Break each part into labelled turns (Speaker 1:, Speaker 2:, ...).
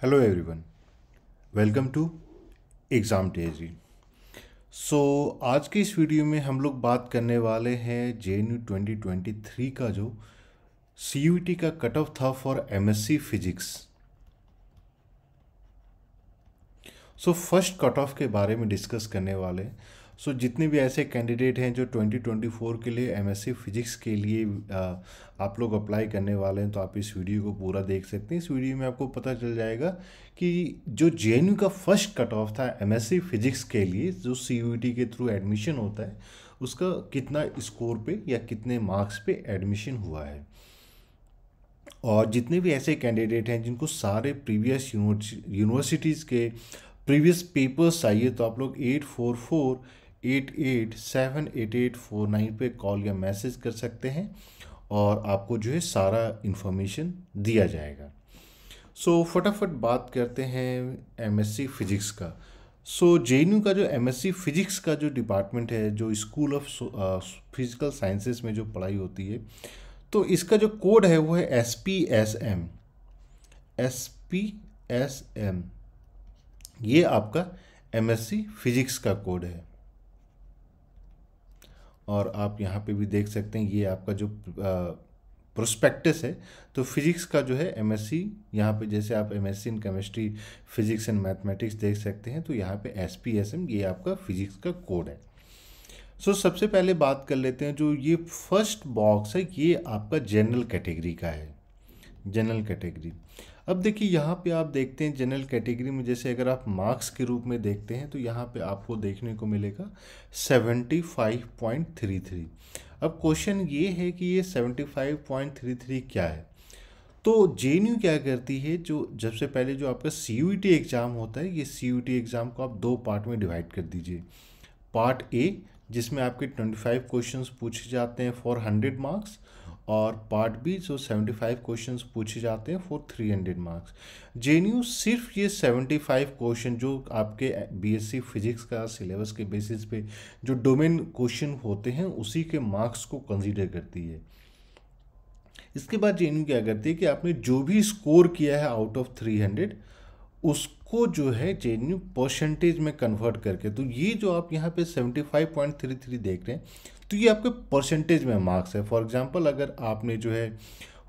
Speaker 1: Hello everyone, welcome to exam Daisy. आज की इस वीडियो में हम लोग बात करने वाले हैं JNU 2023 का जो CUET का कट ऑफ था for MSc physics. First cut off के बारे में डिस्कस करने वाले हैं। जितने भी ऐसे कैंडिडेट हैं जो 2024 के लिए MSc फिजिक्स के लिए आप लोग अप्लाई करने वाले हैं, तो आप इस वीडियो को पूरा देख सकते हैं। इस वीडियो में आपको पता चल जाएगा कि जो JNU का फर्स्ट कट ऑफ था MSc फिजिक्स के लिए, जो CUET के थ्रू एडमिशन होता है, उसका कितना स्कोर पे या कितने मार्क्स पे एडमिशन हुआ है। और जितने भी ऐसे कैंडिडेट हैं जिनको सारे प्रीवियस यूनिवर्सिटीज़ के प्रीवियस पेपर्स चाहिए, तो आप लोग 8448878849 पे कॉल या मैसेज कर सकते हैं और आपको जो है सारा इन्फॉर्मेशन दिया जाएगा। फटाफट बात करते हैं MSc फिजिक्स का। JNU का जो MSc फिजिक्स का जो डिपार्टमेंट है, जो स्कूल ऑफ फिजिकल साइंसेस में जो पढ़ाई होती है, तो इसका जो कोड है वो है SPSM। SPSM ये आपका MSc फिजिक्स का कोड है। और आप यहाँ पे भी देख सकते हैं, ये आपका जो प्रोस्पेक्टस है, तो फिजिक्स का जो है MSc, यहाँ पे जैसे आप MSc in chemistry, physics and mathematics देख सकते हैं, तो यहाँ पे SPSM ये आपका फिजिक्स का कोड है। सबसे पहले बात कर लेते हैं, जो ये फर्स्ट बॉक्स है ये आपका जनरल कैटेगरी का है। जनरल कैटेगरी, अब देखिए यहाँ पे आप देखते हैं जनरल कैटेगरी में, जैसे अगर आप मार्क्स के रूप में देखते हैं तो यहाँ पे आपको देखने को मिलेगा 75.33। अब क्वेश्चन ये है कि ये 75.33 क्या है। तो JNU क्या करती है, जो जब से पहले जो आपका CUET एग्ज़ाम होता है, ये CUET एग्ज़ाम को आप दो पार्ट में डिवाइड कर दीजिए। पार्ट ए जिसमें आपके 25 क्वेश्चंस पूछे जाते हैं फॉर 100 मार्क्स, और पार्ट बी जो 75 क्वेश्चंस पूछे जाते हैं फॉर 300 मार्क्स। JNU सिर्फ ये 75 क्वेश्चन जो आपके BSc फिजिक्स का सिलेबस के बेसिस पे जो डोमेन क्वेश्चन होते हैं उसी के मार्क्स को कंसीडर करती है। इसके बाद JNU क्या करती है कि आपने जो भी स्कोर किया है आउट ऑफ 300, उसको जो है JNU परसेंटेज में कन्वर्ट करके, तो ये जो आप यहाँ पे 75.33 देख रहे हैं, तो ये आपके परसेंटेज में मार्क्स है। फॉर एग्जांपल अगर आपने जो है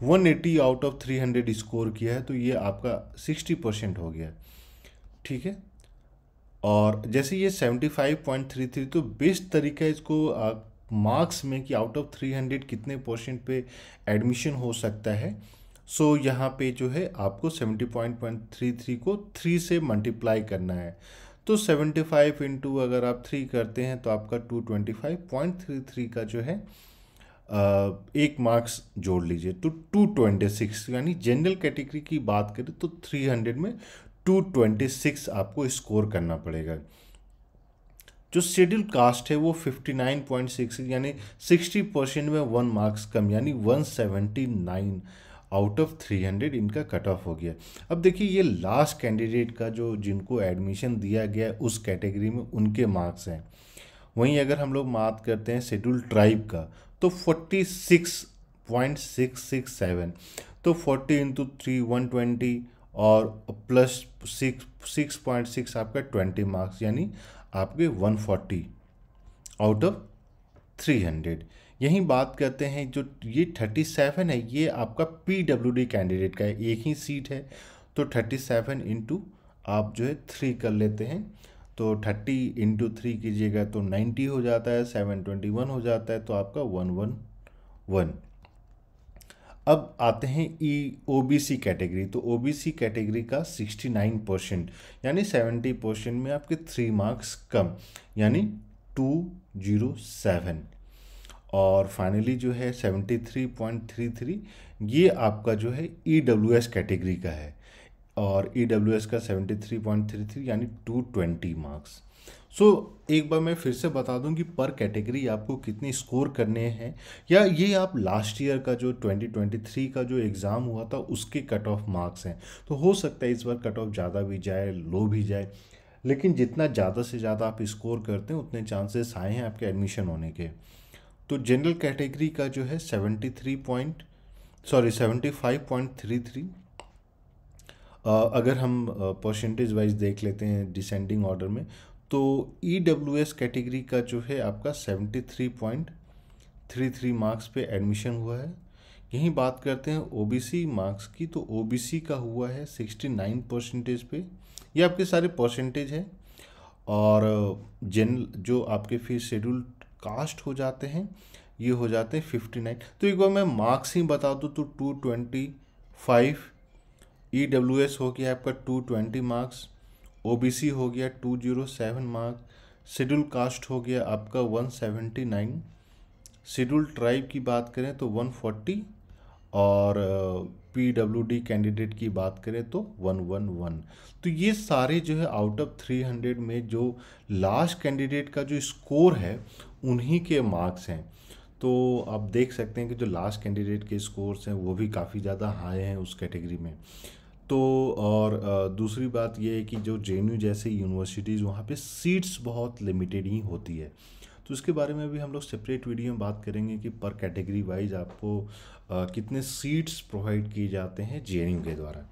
Speaker 1: 180 आउट ऑफ 300 स्कोर किया है, तो ये आपका 60% हो गया, ठीक है। और जैसे ये 75.33, तो बेस्ट तरीका है इसको मार्क्स में कि आउट ऑफ 300 कितने परसेंट पे एडमिशन हो सकता है। यहाँ पे जो है आपको 70.33 को 3 से मल्टीप्लाई करना है। तो 75 इंटू अगर आप 3 करते हैं तो आपका 225.33 का जो है एक मार्क्स जोड़ लीजिए, तो 226, यानी जनरल कैटेगरी की बात करें तो 300 में 226 आपको स्कोर करना पड़ेगा। जो शेड्यूल कास्ट है वो 59.6, यानी 60% में 1 मार्क्स कम, यानी 179 आउट ऑफ 300 इनका कट ऑफ हो गया। अब देखिए ये लास्ट कैंडिडेट का जो जिनको एडमिशन दिया गया है उस कैटेगरी में उनके मार्क्स हैं। वहीं अगर हम लोग बात करते हैं शेड्यूल ट्राइब का, तो 46.667, तो 40 इंटू 3 120 और प्लस 6.6 आपका 20 मार्क्स, यानी आपके 140 आउट ऑफ 300। यहीं बात करते हैं जो ये 37 है, ये आपका PWD कैंडिडेट का है, एक ही सीट है, तो 37 इंटू आप जो है 3 कर लेते हैं, तो 30 इंटू 3 कीजिएगा तो 90 हो जाता है, 721 हो जाता है, तो आपका 111। अब आते हैं OBC कैटेगरी, तो OBC कैटेगरी का 69%, यानी 70% में आपके 3 मार्क्स कम, यानी 207। और फाइनली जो है 73.33, ये आपका जो है EWS कैटेगरी का है, और EWS का 73.33 यानी 220 मार्क्स। एक बार मैं फिर से बता दूं कि पर कैटेगरी आपको कितने स्कोर करने हैं, या ये आप लास्ट ईयर का जो 2023 का जो एग्ज़ाम हुआ था उसके कट ऑफ मार्क्स हैं। तो हो सकता है इस बार कट ऑफ ज़्यादा भी जाए, लो भी जाए, लेकिन जितना ज़्यादा से ज़्यादा आप स्कोर करते हैं उतने चांसेस आए हैं आपके एडमिशन होने के। तो जनरल कैटेगरी का जो है 75.33, अगर हम परसेंटेज वाइज देख लेते हैं डिसेंडिंग ऑर्डर में, तो EWS कैटेगरी का जो है आपका 73.33 मार्क्स पे एडमिशन हुआ है। यहीं बात करते हैं OBC मार्क्स की, तो OBC का हुआ है 69 परसेंटेज पे। ये आपके सारे परसेंटेज हैं। और जनरल जो आपके फिर शेड्यूल कास्ट हो जाते हैं, ये हो जाते हैं 59। तो एक बार मैं मार्क्स ही बता दूँ तो 225, EWS हो गया आपका 220 मार्क्स, OBC हो गया 207 मार्क्स, शेड्यूल कास्ट हो गया आपका 179, शेड्यूल ट्राइब की बात करें तो 140, और PWD कैंडिडेट की बात करें तो 111। तो ये सारे जो है आउट ऑफ 300 में जो लास्ट कैंडिडेट का जो स्कोर है उन्हीं के मार्क्स हैं। तो आप देख सकते हैं कि जो लास्ट कैंडिडेट के स्कोर्स हैं वो भी काफ़ी ज़्यादा हाई हैं उस कैटेगरी में। तो और दूसरी बात ये है कि जो JNU जैसे यूनिवर्सिटीज़, वहाँ पे सीट्स बहुत लिमिटेड ही होती है। तो इसके बारे में भी हम लोग सेपरेट वीडियो में बात करेंगे कि पर कैटेगरी वाइज आपको कितने सीट्स प्रोवाइड किए जाते हैं JNU के द्वारा।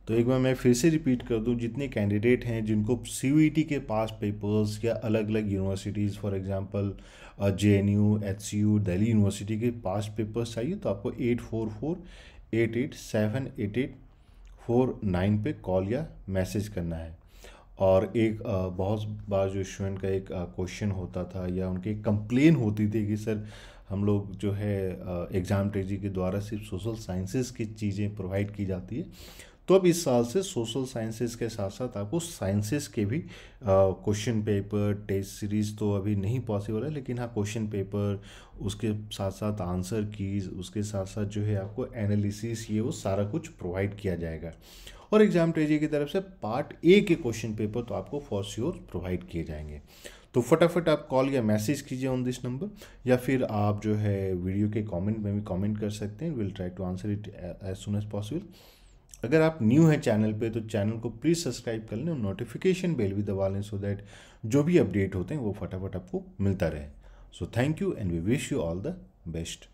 Speaker 1: तो एक बार मैं फिर से रिपीट कर दूं, जितने कैंडिडेट हैं जिनको CUET के पास पेपर्स या अलग अलग universities, for example JNU, HCU, Delhi university के पास पेपर्स चाहिए, तो आपको 8448878849 पे कॉल या मैसेज करना है। और एक बहुत बार जो स्टूडेंट का एक क्वेश्चन होता था या उनकी कंप्लेन होती थी कि सर हम लोग जो है एग्ज़ाम स्ट्रेटजी के द्वारा सिर्फ सोशल साइंसेज की चीज़ें प्रोवाइड की जाती है। तो अब इस साल से सोशल साइंसेज के साथ साथ आपको साइंसेज के भी क्वेश्चन पेपर, टेस्ट सीरीज़ तो अभी नहीं पॉसिबल है, लेकिन हाँ क्वेश्चन पेपर, उसके साथ साथ आंसर कीज, उसके साथ साथ जो है आपको एनालिसिस, ये वो सारा कुछ प्रोवाइड किया जाएगा। और एग्जाम स्ट्रेटजी की तरफ से पार्ट A के क्वेश्चन पेपर तो आपको फॉर श्योर प्रोवाइड किए जाएंगे। तो फटाफट आप कॉल या मैसेज कीजिए ऑन दिस नंबर, या फिर आप जो है वीडियो के कमेंट में भी कमेंट कर सकते हैं। Will try to answer it as soon as possible. अगर आप न्यू हैं चैनल पे तो चैनल को प्लीज़ सब्सक्राइब कर लें और नोटिफिकेशन बेल भी दबा लें, सो दैट जो भी अपडेट होते हैं वो फटाफट आपको मिलता रहे। So thank you and we wish you all the best.